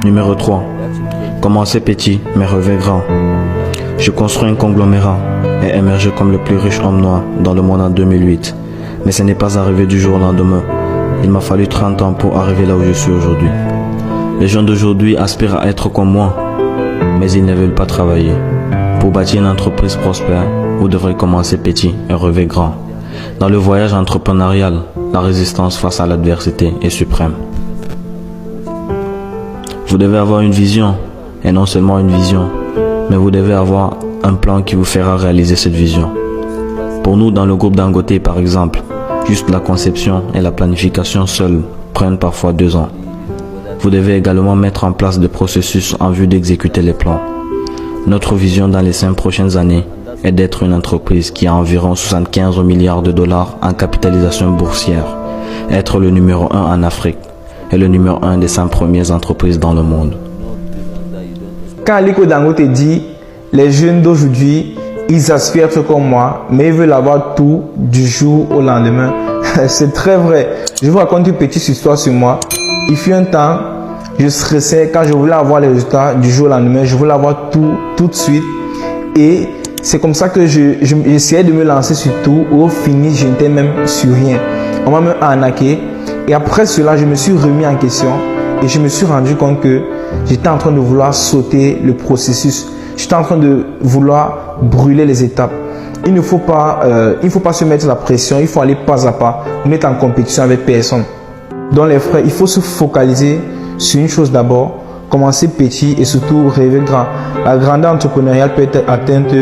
Numéro 3. Commencer petit, mais rêver grand. Je construis un conglomérat et émerger comme le plus riche homme noir dans le monde en 2008. Mais ce n'est pas arrivé du jour au lendemain. Il m'a fallu 30 ans pour arriver là où je suis aujourd'hui. Les gens d'aujourd'hui aspirent à être comme moi, mais ils ne veulent pas travailler. Pour bâtir une entreprise prospère, vous devrez commencer petit et rêver grand. Dans le voyage entrepreneurial, la résistance face à l'adversité est suprême. Vous devez avoir une vision, et non seulement une vision, mais vous devez avoir un plan qui vous fera réaliser cette vision. Pour nous, dans le groupe Dangote par exemple, juste la conception et la planification seules prennent parfois 2 ans. Vous devez également mettre en place des processus en vue d'exécuter les plans. Notre vision dans les 5 prochaines années est d'être une entreprise qui a environ 75 milliards de dollars en capitalisation boursière, être le numéro 1 en Afrique et le numéro 1 des 5 premières entreprises dans le monde. Quand Aliko Dangote dit « Les jeunes d'aujourd'hui, ils aspirent à être comme moi, mais ils veulent avoir tout du jour au lendemain. » C'est très vrai. Je vous raconte une petite histoire sur moi. Il fut un temps, je stressais quand je voulais avoir les résultats du jour au lendemain. Je voulais avoir tout de suite. Et c'est comme ça que j'essayais de me lancer sur tout. Au fini, je n'étais même sur rien. On m'a même arnaqué. Et après cela, je me suis remis en question. Et je me suis rendu compte que j'étais en train de vouloir sauter le processus. J'étais en train de vouloir brûler les étapes. Il ne faut pas se mettre la pression. Il faut aller pas à pas. Vous n'êtes en compétition avec personne. Donc les frères, il faut se focaliser sur une chose d'abord. Commencer petit et surtout rêver grand. La grandeur entrepreneuriale peut être atteinte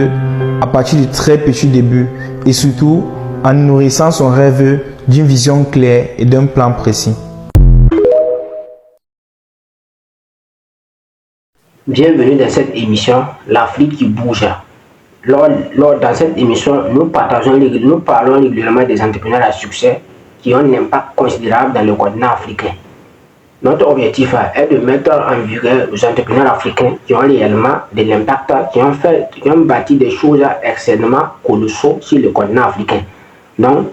à partir du très petit début. Et surtout en nourrissant son rêve d'une vision claire et d'un plan précis. Bienvenue dans cette émission, l'Afrique qui bouge. Dans cette émission, nous parlons régulièrement des entrepreneurs à succès qui ont un impact considérable dans le continent africain. Notre objectif est de mettre en vigueur les entrepreneurs africains qui ont réellement de l'impact, qui ont bâti des choses extrêmement colossaux sur le continent africain. Donc,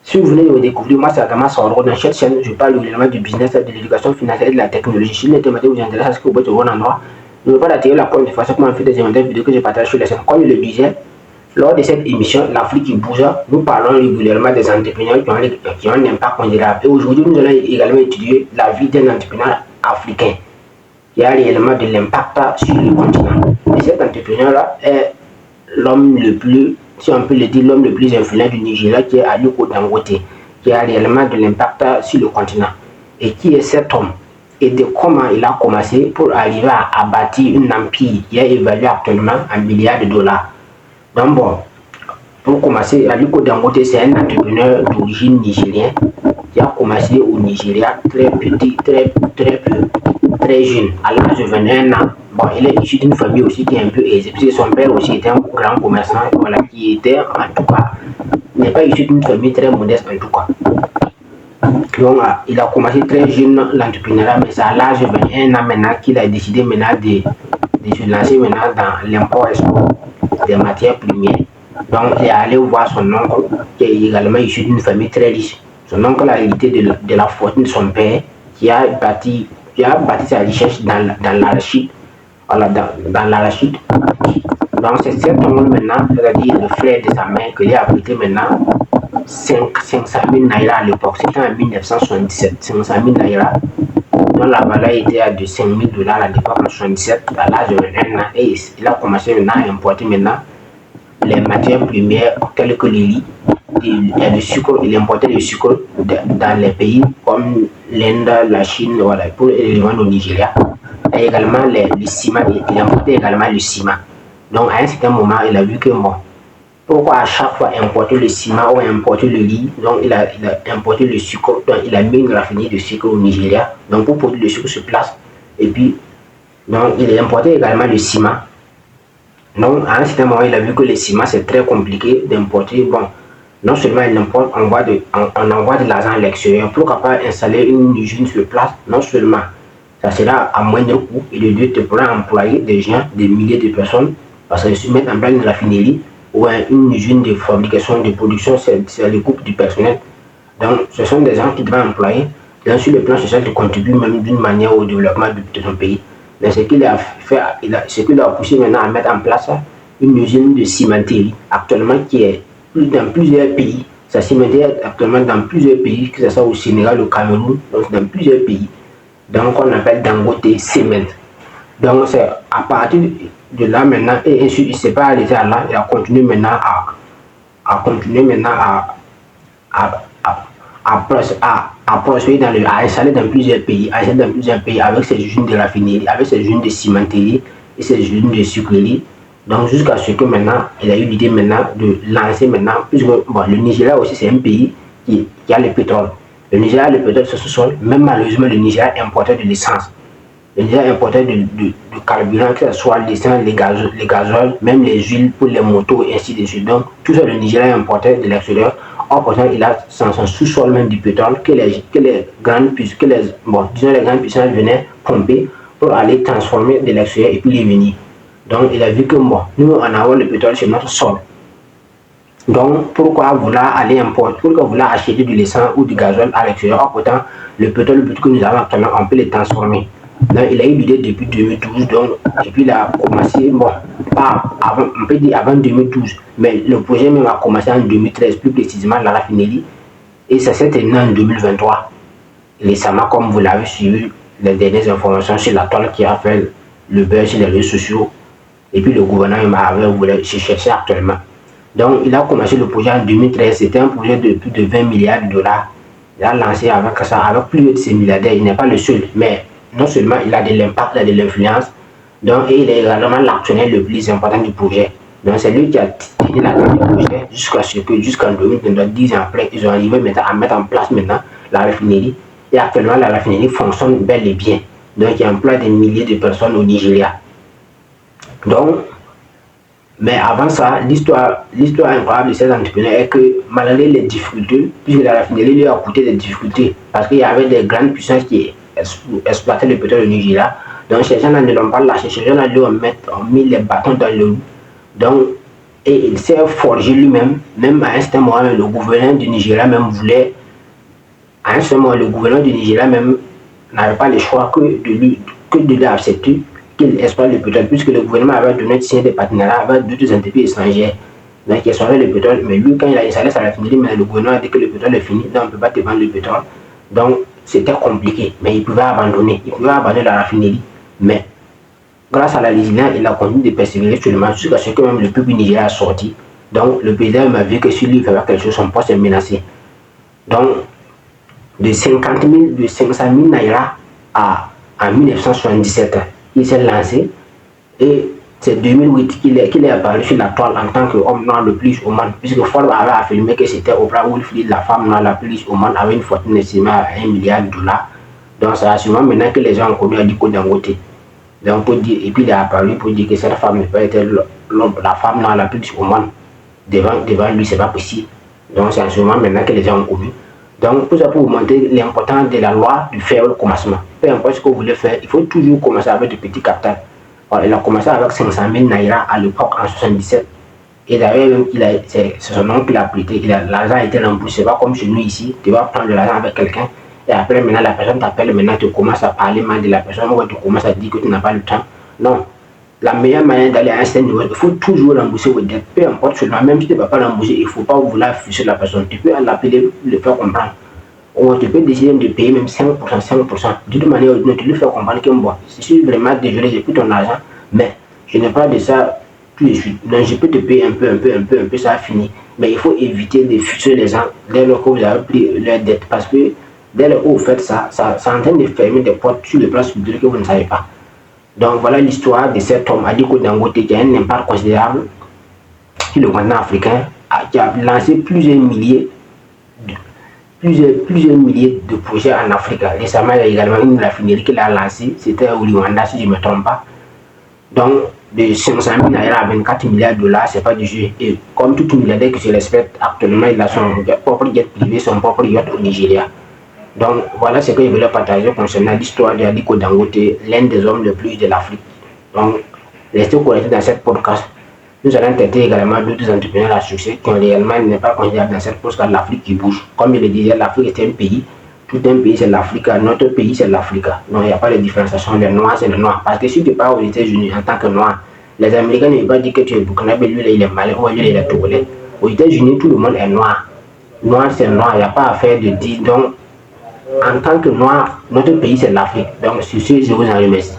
si vous venez de me découvrir, moi c'est Agama Soro. Dans cette chaîne, je parle régulièrement du business, de l'éducation financière et de la technologie. Si les thématiques vous intéressent, est-ce que vous pouvez trouver un endroit? Ne pas attirer la pointe de façon comment on fait des événements vidéo que je partage sur la chaîne. Comme je le disais, lors de cette émission, l'Afrique qui bouge, nous parlons régulièrement des entrepreneurs qui ont un impact considérable. Et aujourd'hui, nous allons également étudier la vie d'un entrepreneur africain qui a réellement de l'impact sur le continent. Et cet entrepreneur-là est l'homme le plus, si on peut le dire, l'homme le plus influent du Nigeria, qui est Aliko Dangote, qui a réellement de l'impact sur le continent. Et qui est cet homme? Et de comment il a commencé pour arriver à bâtir un empire qui est évalué actuellement en milliards de dollars. Donc bon, pour commencer, Aliko Dangote, c'est un entrepreneur d'origine nigérienne qui a commencé au Nigeria très petit, très jeune, à l'âge de 21 ans. Bon, il est issu d'une famille aussi qui est un peu aisée, parce que son père aussi était un grand commerçant, voilà, qui était en tout cas, n'est pas issu d'une famille très modeste en tout cas. Donc, il a commencé très jeune l'entrepreneuriat, mais c'est à l'âge de 21 ans maintenant qu'il a décidé maintenant de se lancer maintenant dans l'import-export des matières premières. Donc, il est allé voir son oncle, qui est également issu d'une famille très riche. Son oncle a hérité de la fortune de son père, qui a bâti sa richesse dans l'arachide. Voilà, dans l'arachide. Donc, c'est cet oncle maintenant, c'est-à-dire le frère de sa mère, qui lui a prêté maintenant 500 000 naira à l'époque. C'était en 1977. 500 000 naira. Donc, la valeur était à de 5 000 dollars à l'époque en 1977, à l'âge de 21 ans. Et il a commencé maintenant à importer maintenant les matières premières telles que le riz et le sucre. Il importait le sucre dans les pays comme l'Inde, la Chine, voilà, pour les vendre au Nigeria. Et également le ciment. Il importait également le ciment. Donc, à un certain moment, il a vu que bon, pourquoi à chaque fois importer le ciment ou importer le riz? Donc il a importé le sucre, donc il a mis une raffinerie de sucre au Nigeria, donc pour produire le sucre sur place. Et puis donc il a importé également le ciment. Donc à un certain moment il a vu que le ciment c'est très compliqué d'importer. Bon, non seulement il importe, on envoie de l'argent à l'extérieur. Pourquoi pas installer une usine sur place? Non seulement ça sera à moindre coût, et de deux, tu pourras employer des gens, des milliers de personnes, parce que se mettre en place une raffinerie ou une usine de fabrication, de production, c'est le coût du personnel. Donc, ce sont des gens qui doivent employer. Donc, sur le plan social, il contribue même d'une manière au développement de son pays. Mais ce qu'il a fait, ce qu'il a poussé maintenant à mettre en place une usine de cimenterie, actuellement qui est dans plusieurs pays. Ça cimenterie actuellement dans plusieurs pays, que ce soit au Sénégal, au Cameroun, donc dans plusieurs pays. Donc, on appelle Dangote Cement. Donc, c'est à partir de là maintenant, et ensuite, il ne s'est pas arrêté à là, il a continué maintenant à prospérer à installer dans plusieurs pays, avec ses usines de raffinerie, avec ses usines de cimenterie et ses usines de sucrerie. Donc jusqu'à ce que maintenant, il a eu l'idée maintenant de lancer maintenant, puisque bon, le Nigeria aussi c'est un pays qui a le pétrole. Le Nigeria a le pétrole sur ce sol, même malheureusement le Nigeria importait de l'essence. Le Nigeria importait de carburant, que ce soit l'essence, les gazoles, même les huiles pour les motos et ainsi de suite. Donc tout ça le Nigeria importait de l'extérieur. Or pourtant il a son sous-sol même du pétrole que les grandes puissances, les grandes puissances venaient pomper pour aller transformer de l'extérieur et puis les venir. Donc il a vu que moi, nous en avons le pétrole sur notre sol. Donc pourquoi vouloir aller importer, pourquoi vouloir acheter de l'essence ou du gazole à l'extérieur? Or pourtant le pétrole que nous avons actuellement, on peut les transformer. Donc il a eu l'idée depuis 2012, donc, et puis il a commencé, bon, pas avant, on peut dire avant 2012, mais le projet même a commencé en 2013, plus précisément la raffinerie, et ça s'est terminé en 2023. Récemment, comme vous l'avez suivi, les dernières informations sur la toile qui a fait le buzz sur les réseaux sociaux, et puis le gouvernement voulait se chercher actuellement. Donc il a commencé le projet en 2013, c'était un projet de plus de 20 milliards de dollars. Il a lancé avec ça, avec plus de ces milliardaires, il n'est pas le seul, mais non seulement il a de l'impact, il a de l'influence, donc et il est également l'actionnaire le plus important du projet. Donc c'est lui qui a tenu la tête du projet jusqu'en 2022, 10 ans après, ils ont arrivé maintenant à mettre en place maintenant la raffinerie. Et actuellement la raffinerie fonctionne bel et bien. Donc il emploie des milliers de personnes au Nigeria. Donc, mais avant ça, l'histoire incroyable de ces entrepreneurs est que malgré les difficultés, puisque la raffinerie lui a coûté des difficultés, parce qu'il y avait des grandes puissances qui exploitaient le pétrole au Nigeria. Donc ces gens-là ne l'ont pas lâché, ces gens-là lui ont mis les bâtons dans le loup. Donc, et il s'est forgé lui-même, même à un certain moment, le gouverneur du Nigeria même voulait, à un certain moment, le gouverneur du Nigeria même n'avait pas le choix que de lui accepter qu'il exploite le pétrole, puisque le gouvernement avait donné signé des partenariats avec d'autres entreprises étrangères. Donc il exploitait le pétrole, mais lui quand il a installé sa raffinerie, mais le gouvernement a dit que le pétrole est fini, donc on ne peut pas te vendre le pétrole. Donc c'était compliqué, mais il pouvait abandonner la raffinerie. Mais grâce à la résilience, il a continué de persévérer seulement jusqu'à ce que même le peuple nigérien a sorti. Donc le président m'a vu que si lui faisait quelque chose, son poste est menacé. Donc de 50 000, de 500 000 naira en 1977, il s'est lancé et c'est 2008 qu'il est apparu sur la toile en tant qu'homme noir le plus riche au monde, puisque Forbes avait affirmé que c'était Oprah Winfrey, la femme noire la plus riche au monde, avec une fortune estimée à 1 milliard de dollars. Donc c'est sûrement maintenant que les gens ont connu Aliko Dangote. Donc pour dire, et puis il est apparu pour dire que cette femme ne peut être la femme noire la plus riche au monde. Devant lui, c'est pas possible. Donc c'est sûrement maintenant que les gens ont connu. Donc tout ça pour vous montrer l'importance de la loi du faible commencement. Peu importe ce que vous voulez faire, il faut toujours commencer avec de petits capital. Alors, il a commencé avec 500 000 naira à l'époque en 77. Et d'ailleurs, c'est son nom qu'il a prêté. L'argent a été remboursé. C'est pas comme chez nous ici. Tu vas prendre de l'argent avec quelqu'un. Et après, maintenant, la personne t'appelle. Maintenant, tu commences à parler mal de la personne. Ou tu commences à dire que tu n'as pas le temps. Non. La meilleure manière d'aller à un certain niveau, il faut toujours rembourser vos dettes. Peu importe seulement, même si tu ne vas pas rembourser, il ne faut pas vouloir fuir la personne. Tu peux l'appeler, le faire comprendre. Ou tu peux décider de payer même 5%, 5%. D'une manière ou d'une autre, tu lui fais comprendre que moi, je suis vraiment désolé, j'ai pris ton argent, mais je n'ai pas de ça tout de suite. Donc je peux te payer un peu, ça a fini. Mais il faut éviter de fuir les gens dès lors que vous avez pris leur dette. Parce que dès lors que vous faites ça est en train de fermer des portes sur le plan spirituel que vous ne savez pas. Donc voilà l'histoire de cet homme, Aliko Dangote, qui a un impact considérable sur le continent africain, qui a lancé plusieurs milliers de projets en Afrique. Récemment, il y a également une raffinerie qu'il a lancée, c'était au Rwanda si je ne me trompe pas. Donc, de 500 000 naira à 24 milliards de dollars, c'est pas du jeu. Et comme tout milliardaire que je respecte, actuellement, il a son propre jet privé, son propre yacht au Nigeria. Donc, voilà ce que je voulais partager concernant l'histoire de Aliko Dangote, l'un des hommes les plus riches de l'Afrique. Donc, restez connectés dans cette podcast. Nous allons traiter également d'autres entrepreneurs à succès qui ont réellement n'est pas considérable dans cette podcast, l'Afrique qui bouge. Comme je le disais, l'Afrique est un pays tout un pays c'est l'Afrique, notre pays c'est l'Afrique. Non, il n'y a pas de différenciation. Les Noirs c'est les Noirs. Parce que si tu pars aux États-Unis en tant que Noir, les Américains ne vont pas dire que tu es Burkinabé, lui il est malin ou lui il est Togolais. Aux États-Unis, tout le monde est noir. Noir c'est noir, il n'y a pas à faire de dire. Donc, en tant que Noir, notre pays c'est l'Afrique. Donc, sur ce, je vous en remercie.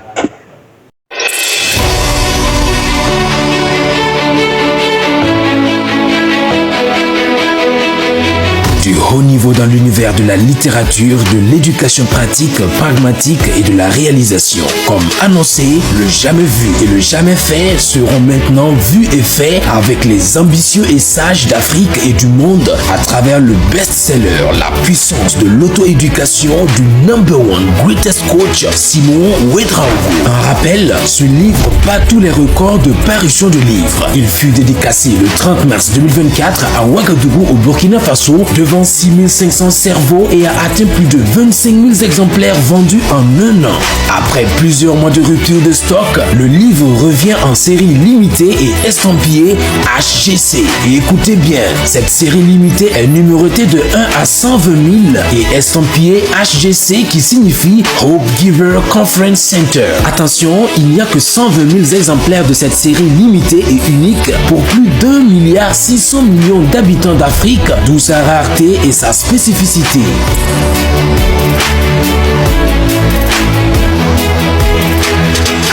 Du haut niveau dans l'univers de la littérature, de l'éducation pratique, pragmatique et de la réalisation. Comme annoncé, le jamais vu et le jamais fait seront maintenant vus et faits avec les ambitieux et sages d'Afrique et du monde à travers le best-seller La puissance de l'auto-éducation du number one greatest coach Simon Ouedraogo. Un rappel, ce livre bat tous les records de parution de livres. Il fut dédicacé le 30 mars 2024 à Ouagadougou au Burkina Faso devant 6500 cerveaux et a atteint plus de 25 000 exemplaires vendus en un an. Après plusieurs mois de rupture de stock, le livre revient en série limitée et estampillée HGC. Et écoutez bien, cette série limitée est numérotée de 1 à 120 000 et estampillée HGC qui signifie Hope Giver Conference Center. Attention, il n'y a que 120 000 exemplaires de cette série limitée et unique pour plus d'1,6 milliard d'habitants d'Afrique, d'où sa rareté et sa spécificité.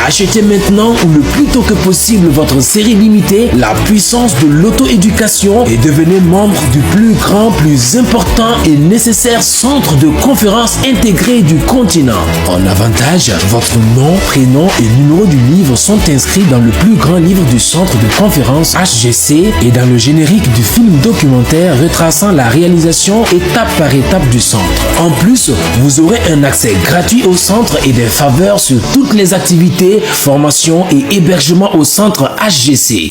Achetez maintenant ou le plus tôt que possible votre série limitée La puissance de l'auto-éducation et devenez membre du plus grand, plus important et nécessaire centre de conférences intégré du continent. En avantage, votre nom, prénom et numéro du livre sont inscrits dans le plus grand livre du centre de conférences HGC et dans le générique du film documentaire retraçant la réalisation étape par étape du centre. En plus, vous aurez un accès gratuit au centre et des faveurs sur toutes les activités, formation et hébergement au centre HGC.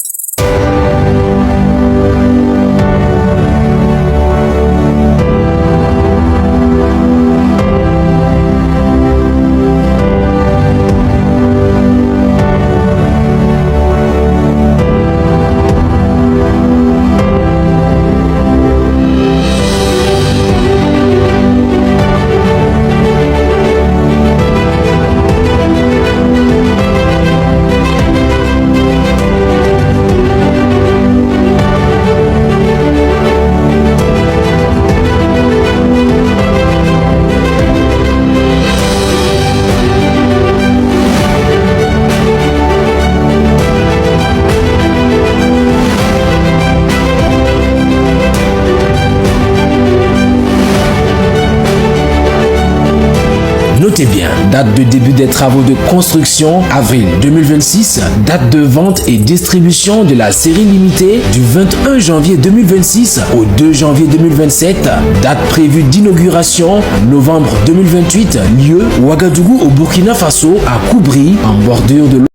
Notez bien, date de début des travaux de construction, avril 2026, date de vente et distribution de la série limitée du 21 janvier 2026 au 2 janvier 2027, date prévue d'inauguration, novembre 2028, lieu Ouagadougou au Burkina Faso, à Koubri, en bordure de